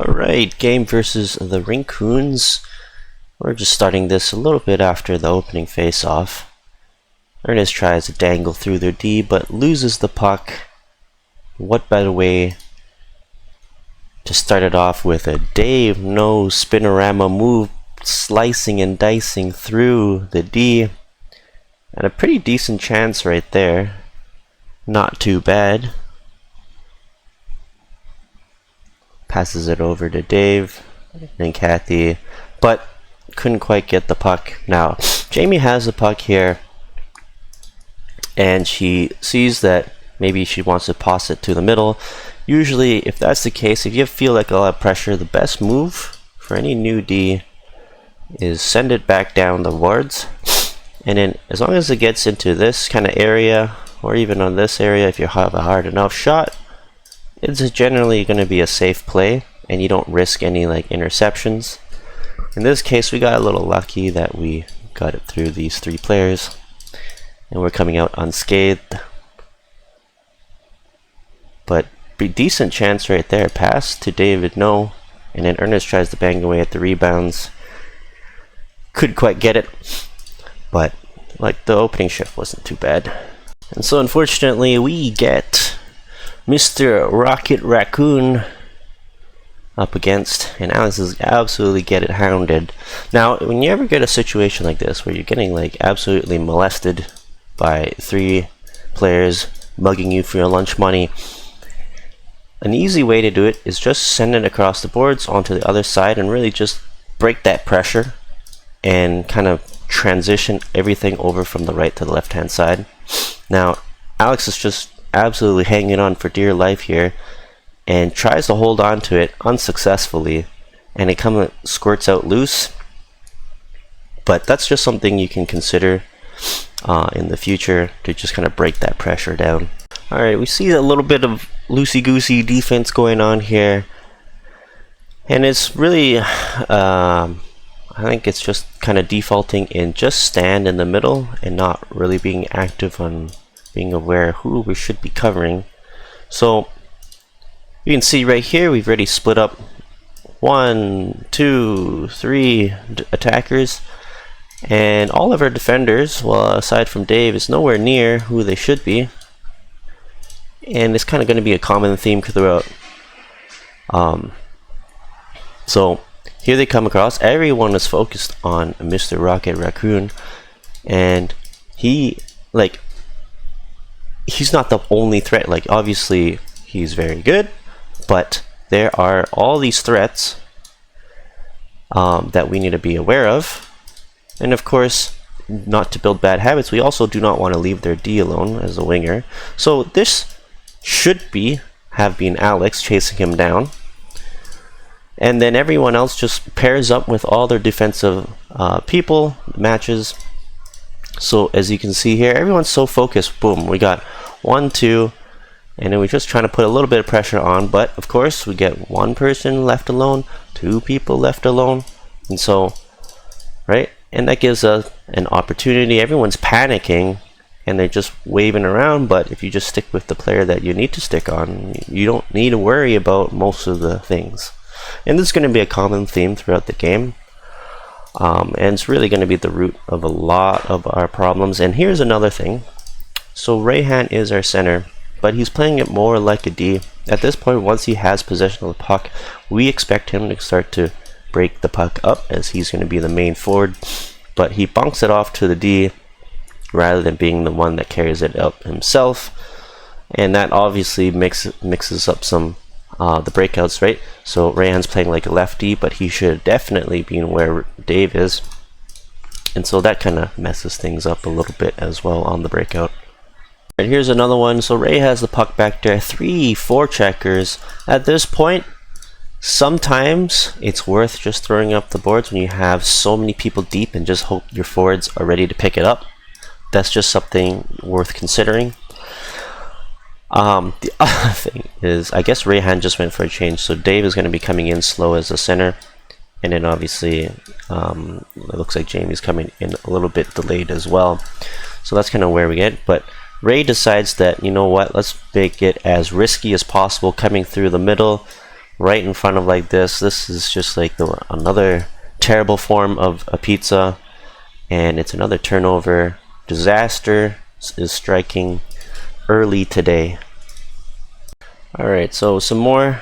Alright, game versus the Rinkoons. We're just starting this a little bit after the opening face-off. Ernest tries to dangle through their D, but loses the puck. What better way to start it off with a Dave no spin-o-rama move, slicing and dicing through the D. And a pretty decent chance right there. Not too bad. Passes it over to Dave and Kathy, but couldn't quite get the puck. Now, Jamie has the puck here, and she sees that maybe she wants to pass it to the middle. Usually, if that's the case, if you feel like a lot of pressure, the best move for any new D is send it back down the boards. And then, as long as it gets into this kind of area, or even on this area, if you have a hard enough shot, it's generally going to be a safe play, and you don't risk any like interceptions. In this case, we got a little lucky that we got it through these three players, and we're coming out unscathed. But decent chance right there. Pass to David, no, and then Ernest tries to bang away at the rebounds. Couldn't quite get it, but like the opening shift wasn't too bad. And so unfortunately, we get Mr. Rocket Raccoon up against, and Alex is absolutely get it hounded. Now, when you ever get a situation like this where you're getting like absolutely molested by three players mugging you for your lunch money, an easy way to do it is just send it across the boards onto the other side and really just break that pressure and kind of transition everything over from the right to the left hand side. Now, Alex is just absolutely hanging on for dear life here and tries to hold on to it unsuccessfully, and it kind of squirts out loose. But that's just something you can consider in the future to just kind of break that pressure down. Alright, we see a little bit of loosey-goosey defense going on here, and it's really I think it's just kind of defaulting in just stand in the middle and not really being active on being aware who we should be covering. So you can see right here we've already split up 1, 2, 3 attackers, and all of our defenders, well aside from Dave, is nowhere near who they should be, and it's kind of going to be a common theme throughout. So here they come across. Everyone is focused on Mr. Rocket Raccoon, and he's not the only threat. Like, obviously he's very good, but there are all these threats that we need to be aware of. And of course, not to build bad habits, we also do not want to leave their D alone as a winger. So this should have been Alex chasing him down, and then everyone else just pairs up with all their defensive people, matches. So as you can see here, everyone's so focused. Boom, we got 1, 2, and then we're just trying to put a little bit of pressure on, but of course we get one person left alone, 2 people left alone, and so, right, and that gives us an opportunity. Everyone's panicking and they're just waving around, but if you just stick with the player that you need to stick on, you don't need to worry about most of the things. And this is going to be a common theme throughout the game. And it's really going to be the root of a lot of our problems. And here's another thing. So Rayhan is our center, but he's playing it more like a D. At this point, once he has possession of the puck, we expect him to start to break the puck up, as he's going to be the main forward. But he bunks it off to the D rather than being the one that carries it up himself. And that obviously mixes up some the breakouts, right? So Rayhan's playing like a lefty, but he should definitely be where Dave is, and so that kind of messes things up a little bit as well on the breakout. And here's another one. So Ray has the puck back there, 3 forecheckers. At this point, sometimes it's worth just throwing up the boards when you have so many people deep and just hope your forwards are ready to pick it up. That's just something worth considering. The other thing is, I guess Rayhan just went for a change, so Dave is going to be coming in slow as a center, and then obviously it looks like Jamie's coming in a little bit delayed as well. So that's kind of where we get. But Ray decides that, you know what, let's make it as risky as possible coming through the middle, right in front of like this. This is just like another terrible form of a pizza, and it's another turnover. Disaster is striking early today. Alright, so some more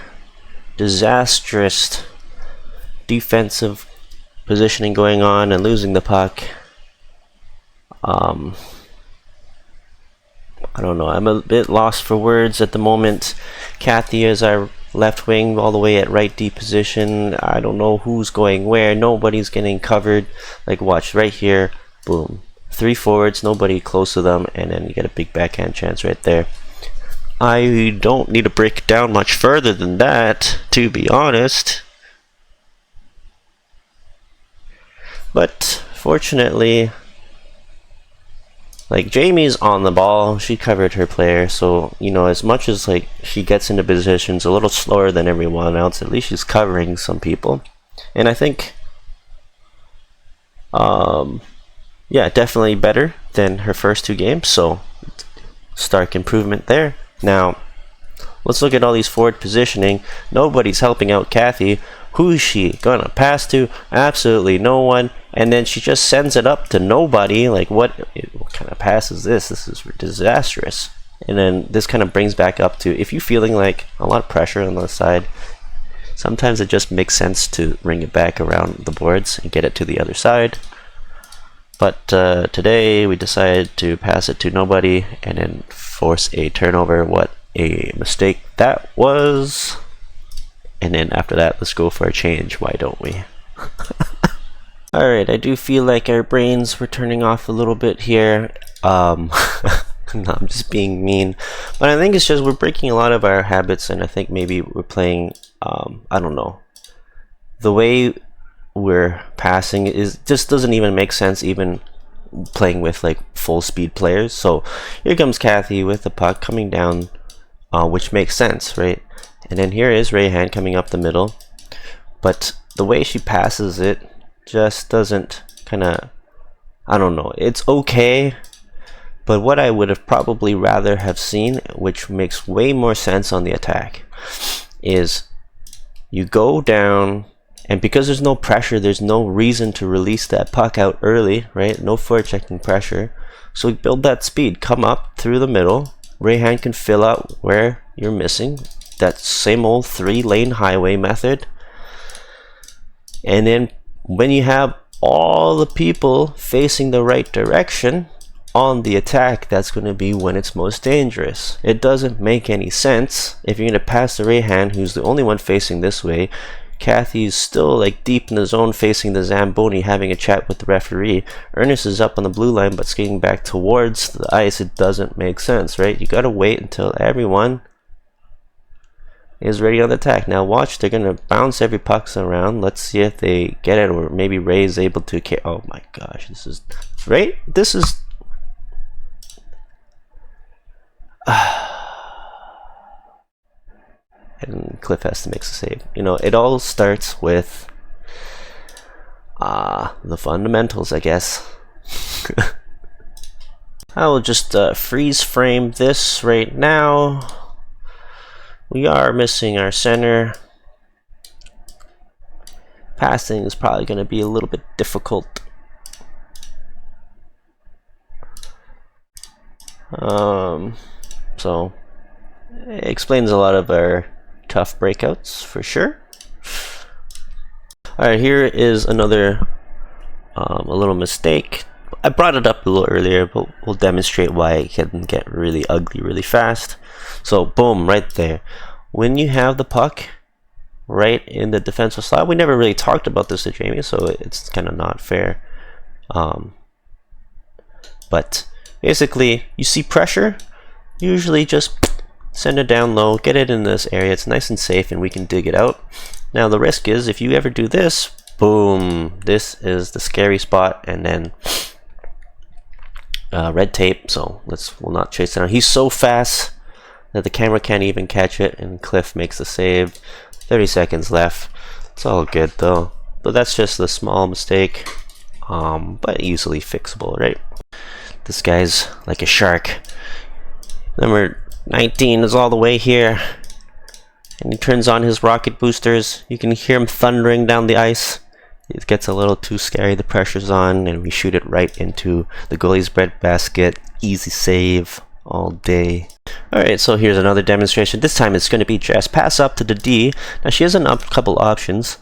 disastrous defensive positioning going on and losing the puck. I don't know, I'm a bit lost for words at the moment. Kathy is our left wing all the way at right D position. I don't know who's going where. Nobody's getting covered. Like, watch right here. Boom. 3 forwards, nobody close to them, and then you get a big backhand chance right there. I don't need to break it down much further than that, to be honest. But fortunately, like, Jamie's on the ball. She covered her player, so, you know, as much as like she gets into positions a little slower than everyone else, at least she's covering some people. And I think yeah, definitely better than her first 2 games, so stark improvement there. Now let's look at all these forward positioning. Nobody's helping out Kathy. Who is she gonna pass to? Absolutely no one. And then she just sends it up to nobody. Like, what kind of pass is this? This is disastrous. And then this kind of brings back up to, if you're feeling like a lot of pressure on the side, sometimes it just makes sense to ring it back around the boards and get it to the other side. But today we decided to pass it to nobody and then force a turnover. What a mistake that was. And then after that, let's go for a change. Why don't we? Alright, I do feel like our brains were turning off a little bit here. No, I'm just being mean. But I think it's just we're breaking a lot of our habits, and I think maybe we're playing, I don't know. The way we're passing just doesn't even make sense, even playing with like full speed players. So here comes Kathy with the puck coming down, which makes sense, right? And then here is Rayhan coming up the middle, but the way she passes it just doesn't kind of, I don't know, it's okay, but what I would have probably rather have seen, which makes way more sense on the attack, is you go down, and because there's no pressure, there's no reason to release that puck out early, right? No forechecking pressure, so we build that speed, come up through the middle. Rayhan can fill out where you're missing. That same old 3-lane highway method. And then when you have all the people facing the right direction on the attack, that's going to be when it's most dangerous. It doesn't make any sense if you're going to pass to Rayhan, who's the only one facing this way. Kathy's still like deep in the zone facing the Zamboni, having a chat with the referee. Ernest is up on the blue line but skating back towards the ice. It doesn't make sense, right? You got to wait until everyone is ready on the attack. Now watch, they're gonna bounce every puck around. Let's see if they get it, or maybe Ray is able to oh my gosh, this is right. This is and Cliff has to make a save. You know, it all starts with the fundamentals, I guess. I will just freeze frame this right now. We are missing our center. Passing is probably going to be a little bit difficult. So it explains a lot of our tough breakouts for sure. Alright, here is another a little mistake. I brought it up a little earlier, but we'll demonstrate why it can get really ugly really fast. So boom, right there. When you have the puck right in the defensive slot, we never really talked about this to Jamie, so it's kind of not fair. But basically, you see pressure, usually just send it down low, get it in this area. It's nice and safe, and we can dig it out. Now the risk is, if you ever do this, boom, this is the scary spot, and then red tape. So we'll not chase it down. He's so fast that the camera can't even catch it, and Cliff makes the save. 30 seconds left. It's all good though. But that's just a small mistake, but easily fixable, right? This guy's like a shark. Number 19 is all the way here, and he turns on his rocket boosters. You can hear him thundering down the ice. It gets a little too scary, the pressure's on, and we shoot it right into the goalie's breadbasket. Easy save all day. Alright, so here's another demonstration. This time it's going to be Jess. Pass up to the D. Now she has a couple options,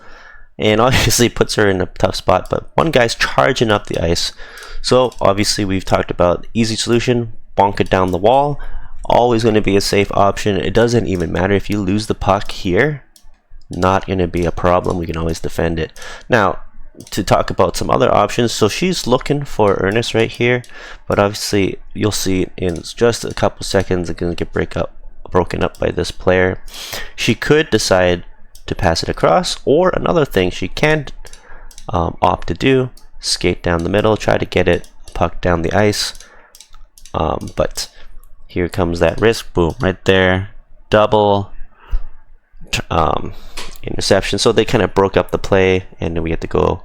and obviously puts her in a tough spot, but one guy's charging up the ice. So obviously we've talked about easy solution, bonk it down the wall. Always going to be a safe option. It doesn't even matter if you lose the puck here. Not going to be a problem. We can always defend it. Now, to talk about some other options, so she's looking for Ernest right here, but obviously you'll see in just a couple seconds it's going to get broken up by this player. She could decide to pass it across, or another thing she can opt to do, skate down the middle, try to get it puck down the ice, but here comes that risk. Boom, right there, double interception. So they kind of broke up the play, and then we had to go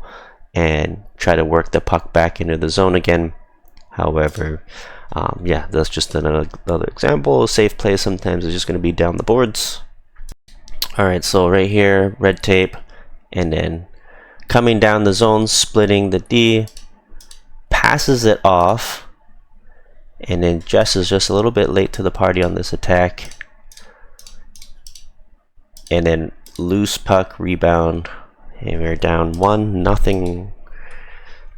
and try to work the puck back into the zone again. However, yeah, that's just another example. Safe play sometimes is just going to be down the boards. Alright, so right here, red tape, and then coming down the zone, splitting the D, passes it off, and then Jess is just a little bit late to the party on this attack. And then loose puck rebound, and we're down 1-0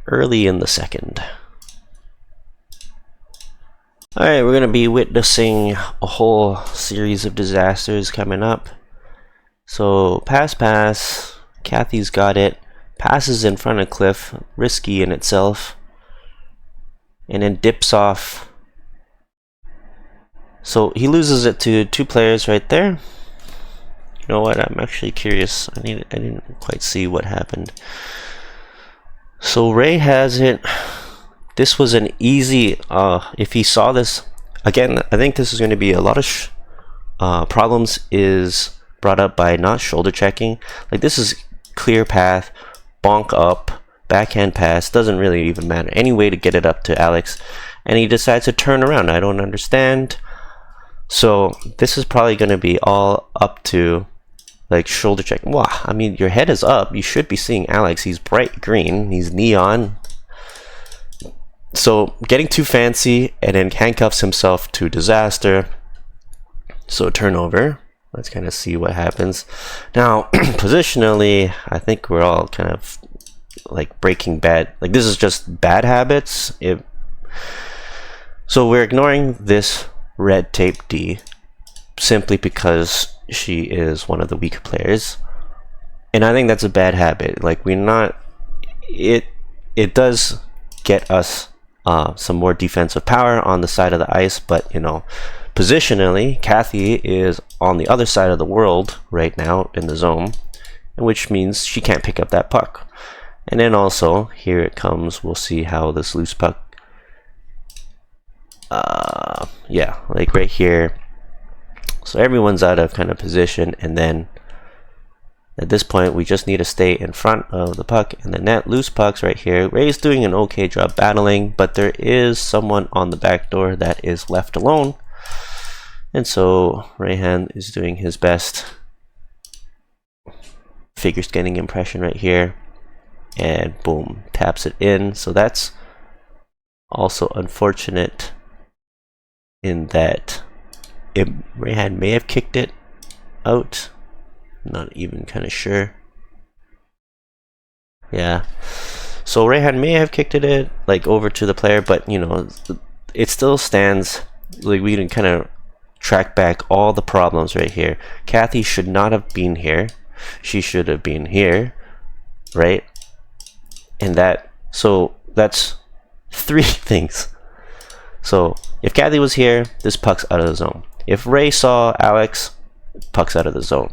early in the second. Alright, we're going to be witnessing a whole series of disasters coming up. So pass, Kathy's got it, passes in front of Cliff, risky in itself, and then dips off. So he loses it to two players right there. You know what? I'm actually curious. I didn't quite see what happened. So Ray has it. This was an easy. If he saw this again, I think this is going to be a lot of problems is brought up by not shoulder checking. Like this is clear path, bonk up, backhand pass. Doesn't really even matter. Any way to get it up to Alex, and he decides to turn around. I don't understand. So this is probably going to be all up to like shoulder check. Wow, I mean your head is up. You should be seeing Alex. He's bright green. He's neon. So getting too fancy and then handcuffs himself to disaster. So turnover. Let's kind of see what happens. Now positionally, I think we're all kind of like breaking bad. Like this is just bad habits. So we're ignoring this red tape D simply because she is one of the weaker players, and I think that's a bad habit. Like we're not, it does get us some more defensive power on the side of the ice, but you know, positionally Kathy is on the other side of the world right now in the zone, which means she can't pick up that puck. And then also here it comes, we'll see how this loose puck, yeah, like right here. So everyone's out of kind of position, and then at this point we just need to stay in front of the puck and the net. Loose pucks right here. Ray's doing an okay job battling, but there is someone on the back door that is left alone, and so Rayhan is doing his best figure skating impression right here, and boom, taps it in. So that's also unfortunate in that Rayhan may have kicked it out. Not even kind of sure. Yeah. So Rayhan may have kicked it like over to the player, but you know, it still stands. Like we can kind of track back all the problems right here. Kathy should not have been here. She should have been here, right? And so that's three things. So if Kathy was here, this puck's out of the zone. If Ray saw Alex, puck's out of the zone.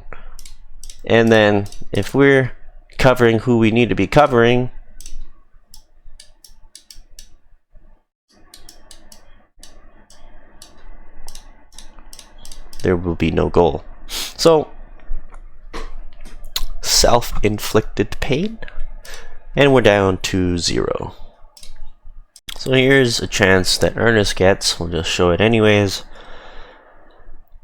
And then if we're covering who we need to be covering, there will be no goal. So self-inflicted pain, and we're down to 0. So here's a chance that Ernest gets. We'll just show it anyways.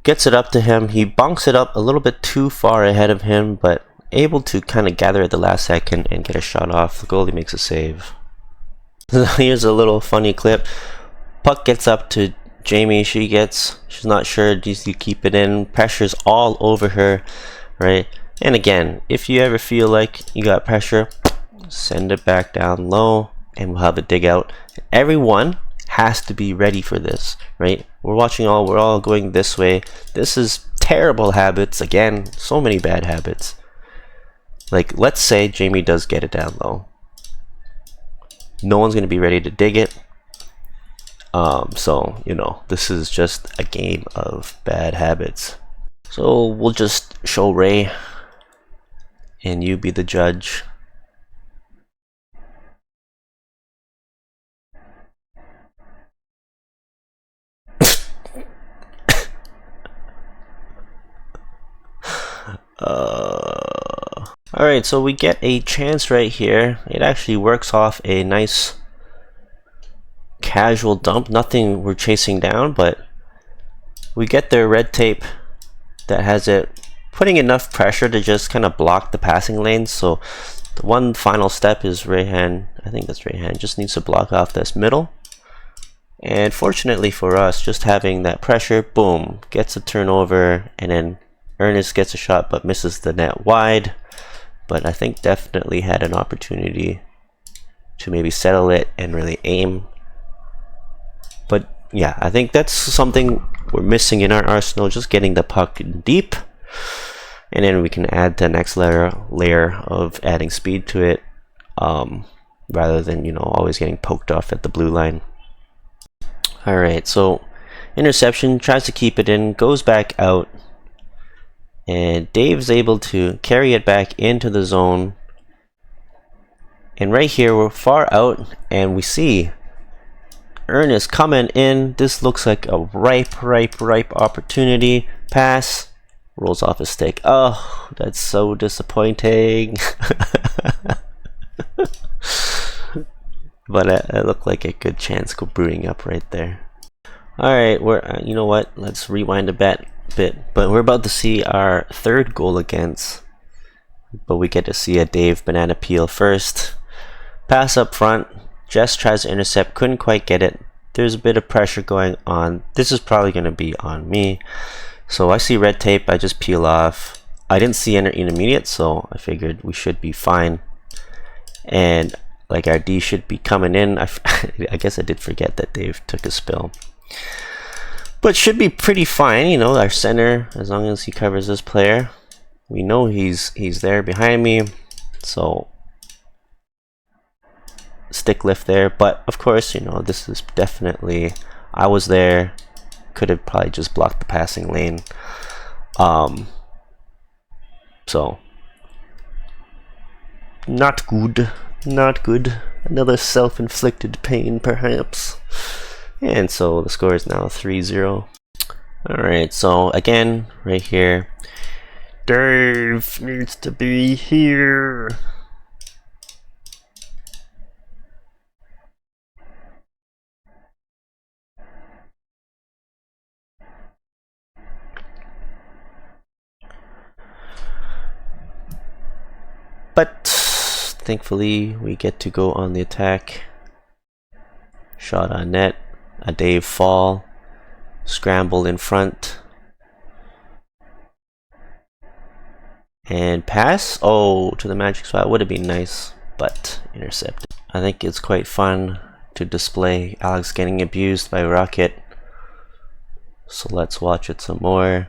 gets it up to him. He bonks it up a little bit too far ahead of him, but able to kind of gather at the last second and get a shot off. The goalie makes a save. Here's a little funny clip. Puck gets up to Jamie. She's not sure. Does he keep it in? Pressure's all over her, right? And again, if you ever feel like you got pressure, send it back down low and we'll have a dig out. Everyone has to be ready for this, right? We're all going this way. This is terrible habits. Again, so many bad habits. Like, let's say Jamie does get it down low. No one's going to be ready to dig it. So, you know, this is just a game of bad habits. So we'll just show Ray and you be the judge. Alright, so we get a chance right here. It actually works off a nice casual dump. Nothing we're chasing down, but we get their red tape that has it putting enough pressure to just kind of block the passing lanes. So the one final step is Rayhan, I think that's Rayhan, just needs to block off this middle. And fortunately for us, just having that pressure, boom, gets a turnover, and then Ernest gets a shot but misses the net wide. But I think definitely had an opportunity to maybe settle it and really aim. But yeah, I think that's something we're missing in our arsenal, just getting the puck deep. And then we can add the next layer of adding speed to it, rather than, you know, always getting poked off at the blue line. Alright, so interception, tries to keep it in, goes back out. And Dave's able to carry it back into the zone. And right here, we're far out, and we see Ernest coming in. This looks like a ripe opportunity. Pass. Rolls off his stick. Oh, that's so disappointing. But it looked like a good chance brewing up right there. Alright, you know what? Let's rewind a bit. But we're about to see our third goal against. But we get to see a Dave banana peel first. Pass up front. Jess tries to intercept, couldn't quite get it. There's a bit of pressure going on. This is probably going to be on me. So I see red tape, I just peel off. I didn't see any intermediate, so I figured we should be fine. And like our D should be coming in. I guess I did forget that Dave took a spill. But should be pretty fine, you know, our center, as long as he covers this player. We know he's there behind me. So stick lift there, but of course, you know, this is definitely, I was there, could have probably just blocked the passing lane. So not good. Another self-inflicted pain perhaps. And so the score is now 3-0. Alright, so again, right here, Dave needs to be here. But thankfully we get to go on the attack. Shot on net, a Dave fall, scramble in front, and pass. Oh, to the magic spot would have been nice, but intercepted. I think it's quite fun to display Alex getting abused by Rocket. So let's watch it some more.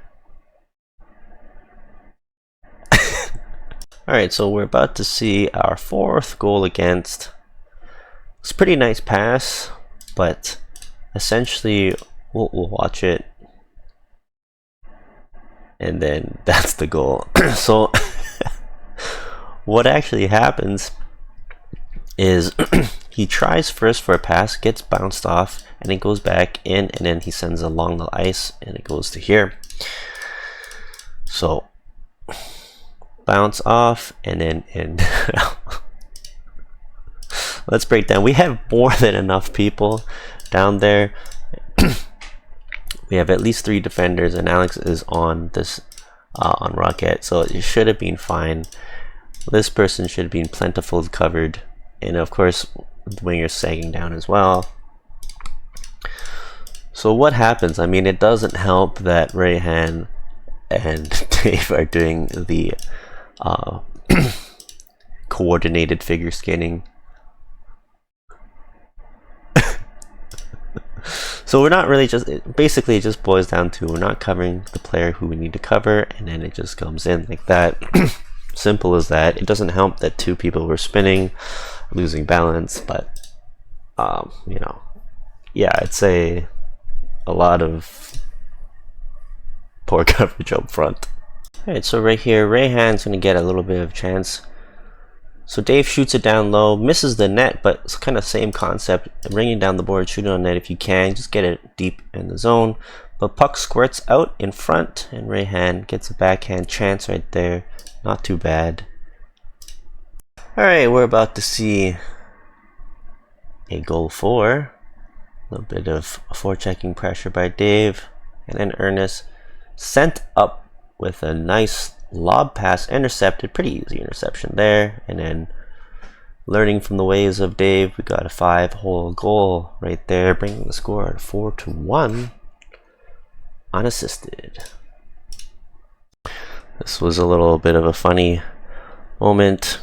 Alright, so we're about to see our fourth goal against. It's a pretty nice pass, but essentially we'll watch it. And then that's the goal. So what actually happens is he tries first for a pass, gets bounced off, and it goes back in, and then he sends it along the ice, and it goes to here. So bounce off, and then in. Let's break down. We have more than enough people down there. We have at least 3 defenders, and Alex is on this on Rocket, so it should have been fine. This person should have been plentiful covered, and of course the winger's sagging down as well. So what happens? I mean, it doesn't help that Rayhan and Dave are doing the coordinated figure skating. So we're not really basically it just boils down to we're not covering the player who we need to cover, and then it just comes in like that. Simple as that. It doesn't help that 2 people were spinning, losing balance, but you know, yeah, I'd say a lot of poor coverage up front. Alright, so right here, Rayhan's gonna get a little bit of chance. So Dave shoots it down low, misses the net, but it's kind of same concept. Bringing down the board, shooting on net if you can, just get it deep in the zone. But puck squirts out in front, and Rayhan gets a backhand chance right there. Not too bad. Alright, we're about to see a goal 4. A little bit of forechecking pressure by Dave, and then Ernest sent up with a nice lob pass, intercepted, pretty easy interception there, and then learning from the ways of Dave, we got a 5-hole goal right there, bringing the score to 4-1 unassisted. This was a little bit of a funny moment,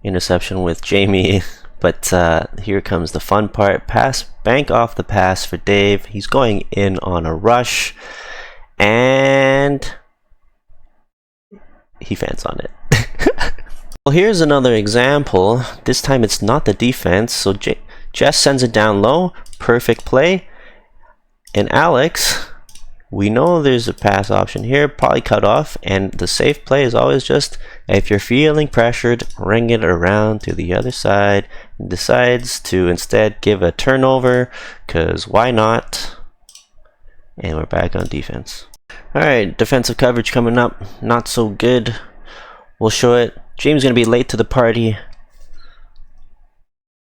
interception with Jamie, but here comes the fun part. Pass, bank off the pass for Dave. He's going in on a rush, and he fans on it. Well, here's another example. This time it's not the defense, so Jess sends it down low, perfect play, and Alex, we know there's a pass option here, probably cut off, and the safe play is always just, if you're feeling pressured, ring it around to the other side, and decides to instead give a turnover, because why not? And we're back on defense. Alright, defensive coverage coming up, not so good. We'll show it. James is going to be late to the party,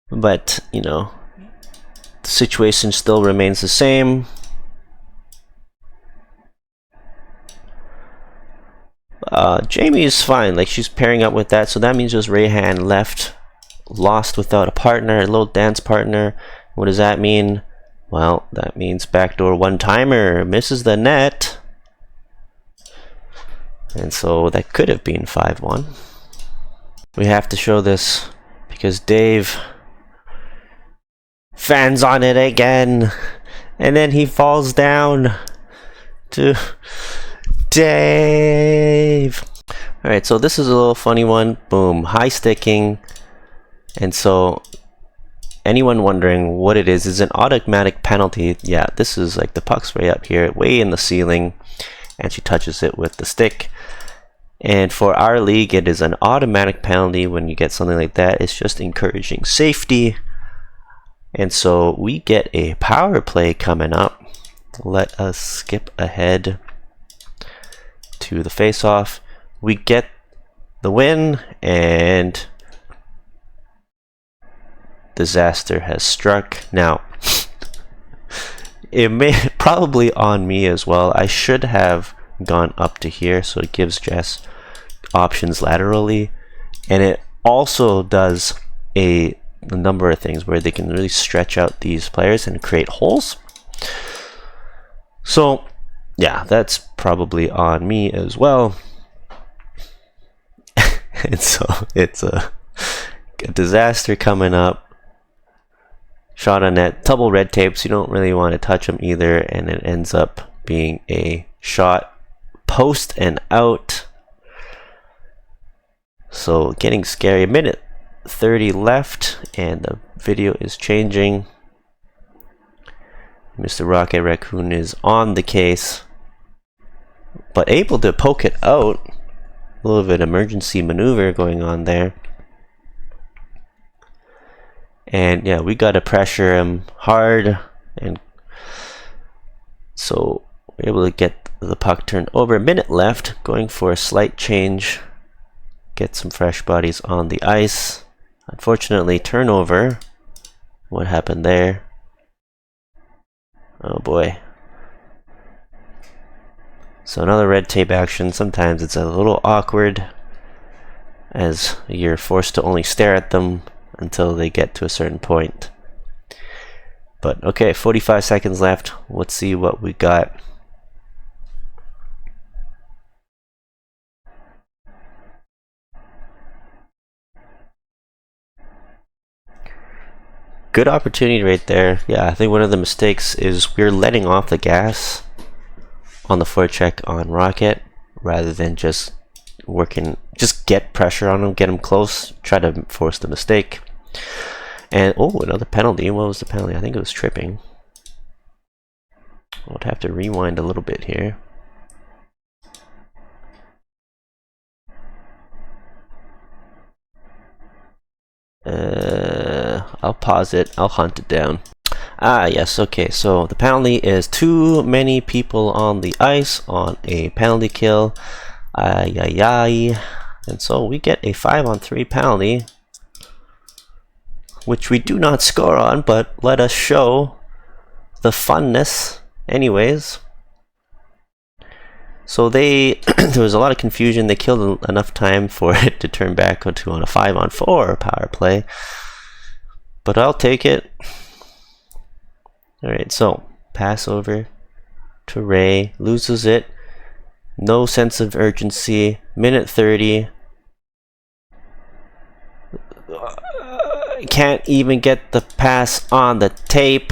but, you know, the situation still remains the same. Jamie is fine, like she's pairing up with that, so that means just Rayhan left, lost without a partner, a little dance partner. What does that mean? Well, that means backdoor one-timer, misses the net. And so that could have been 5-1. We have to show this because Dave fans on it again, and then he falls down to Dave. Alright, so this is a little funny one. Boom, high sticking. And so anyone wondering what it is an automatic penalty. Yeah, this is like the puck's way up here, way in the ceiling, and she touches it with the stick. And for our league, it is an automatic penalty when you get something like that. It's just encouraging safety. And so we get a power play coming up. Let us skip ahead to the face-off. We get the win, and disaster has struck. Now, it may probably on me as well. I should have gone up to here, so it gives Jess options laterally, and it also does a number of things where they can really stretch out these players and create holes. So yeah, that's probably on me as well. And so it's a disaster coming up. Shot on net, double red tape, so you don't really want to touch them either, and it ends up being a shot post and out. So getting scary. Minute 30 left, and the video is changing. Mr. Rocket Raccoon is on the case, but able to poke it out. A little bit of emergency maneuver going on there. And yeah, we got to pressure him hard, and so we're able to get the puck turned over. A minute left, going for a slight change, get some fresh bodies on the ice. Unfortunately, turnover. What happened there? Oh boy, So another red tape action. Sometimes it's a little awkward as you're forced to only stare at them until they get to a certain point. But okay, 45 seconds left. Let's see what we got. Good opportunity right there. Yeah, I think one of the mistakes is we're letting off the gas on the forecheck on Rocket rather than just just get pressure on him, get him close, try to force the mistake. And oh, another penalty. What was the penalty? I think it was tripping. I would have to rewind a little bit here. I'll pause it. I'll hunt it down. Ah, yes, okay. So the penalty is too many people on the ice on a penalty kill. Ay, ay, ay. And so we get a 5-on-3 penalty, which we do not score on, but let us show the funness anyways. So there was a lot of confusion. They killed enough time for it to turn back on a 5-on-4 power play. But I'll take it. Alright, so pass over to Ray, loses it. No sense of urgency. Minute 30. Can't even get the pass on the tape.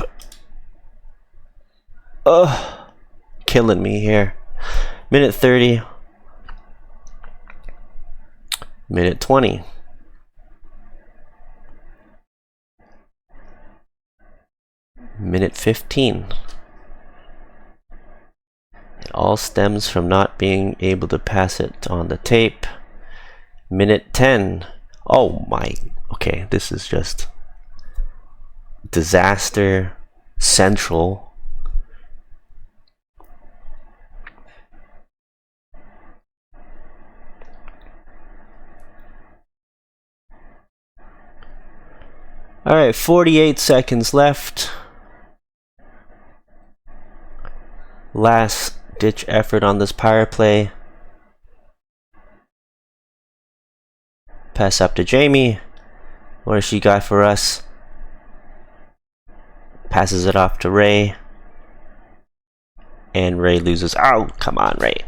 Ugh, killing me here. Minute 30. Minute 20. Minute 15. It all stems from not being able to pass it on the tape. Minute 10. Oh my. Okay, this is just disaster central. Alright, 48 seconds left. Last ditch effort on this power play. Pass up to Jamie. What does she got for us? Passes it off to Ray. And Ray loses. Oh, come on, Ray.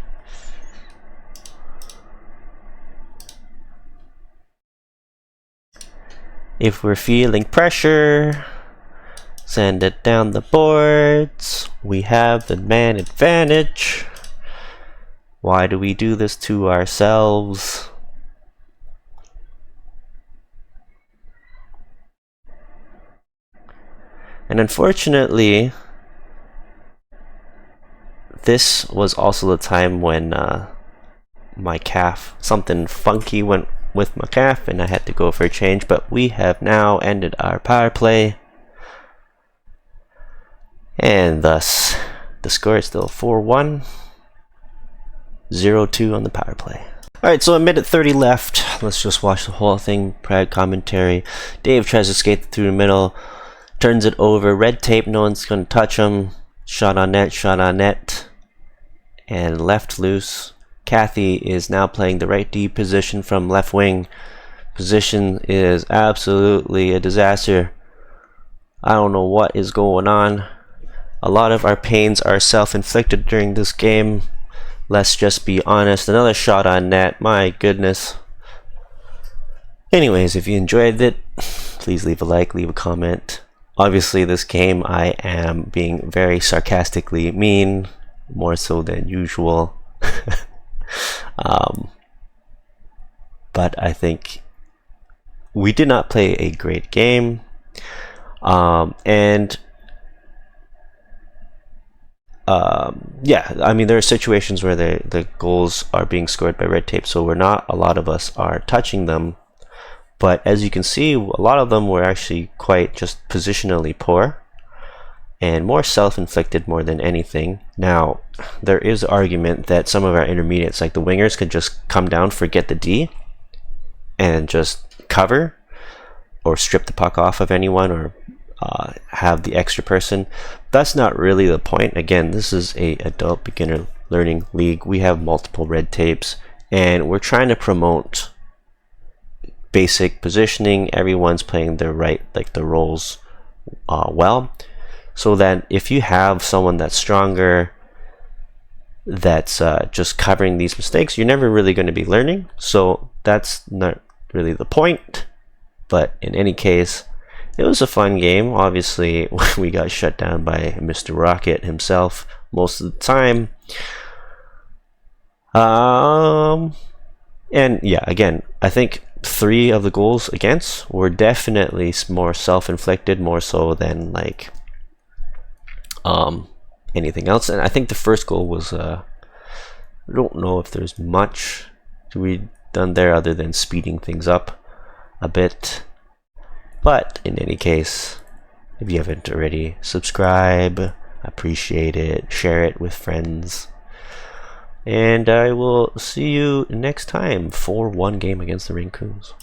If we're feeling pressure, send it down the boards. We have the man advantage. Why do we do this to ourselves? And unfortunately, this was also the time when my calf, something funky went with my calf and I had to go for a change, but we have now ended our power play. And thus, the score is still 4-1, 0-2 on the power play. Alright, so a minute 30 left. Let's just watch the whole thing. Prad commentary. Dave tries to skate through the middle, turns it over. Red tape, no one's going to touch him. Shot on net. And left loose. Kathy is now playing the right D position from left wing. Position is absolutely a disaster. I don't know what is going on. A lot of our pains are self-inflicted during this game. Let's just be honest. Another shot on net. My goodness. Anyways, if you enjoyed it, please leave a like, leave a comment. Obviously, this game I am being very sarcastically mean, more so than usual. But I think we did not play a great game. Yeah, I mean, there are situations where the goals are being scored by red tape, so a lot of us are touching them. But as you can see, a lot of them were actually quite just positionally poor and more self-inflicted more than anything. Now, there is argument that some of our intermediates, like the wingers, could just come down, forget the D, and just cover or strip the puck off of anyone or have the extra person. That's not really the point. Again, this is a adult beginner learning league. We have multiple red tapes, and we're trying to promote basic positioning. Everyone's playing the roles well, so that if you have someone that's stronger, that's just covering these mistakes, you're never really going to be learning. So that's not really the point. But in any case, it was a fun game. Obviously, we got shut down by Mr. Rocket himself most of the time. And yeah, again, I think 3 of the goals against were definitely more self-inflicted, more so than like anything else. And I think the first goal was I don't know if there's much to be done there other than speeding things up a bit. But in any case, if you haven't already, subscribe, appreciate it, share it with friends, and I will see you next time for one game against the Rinkoons.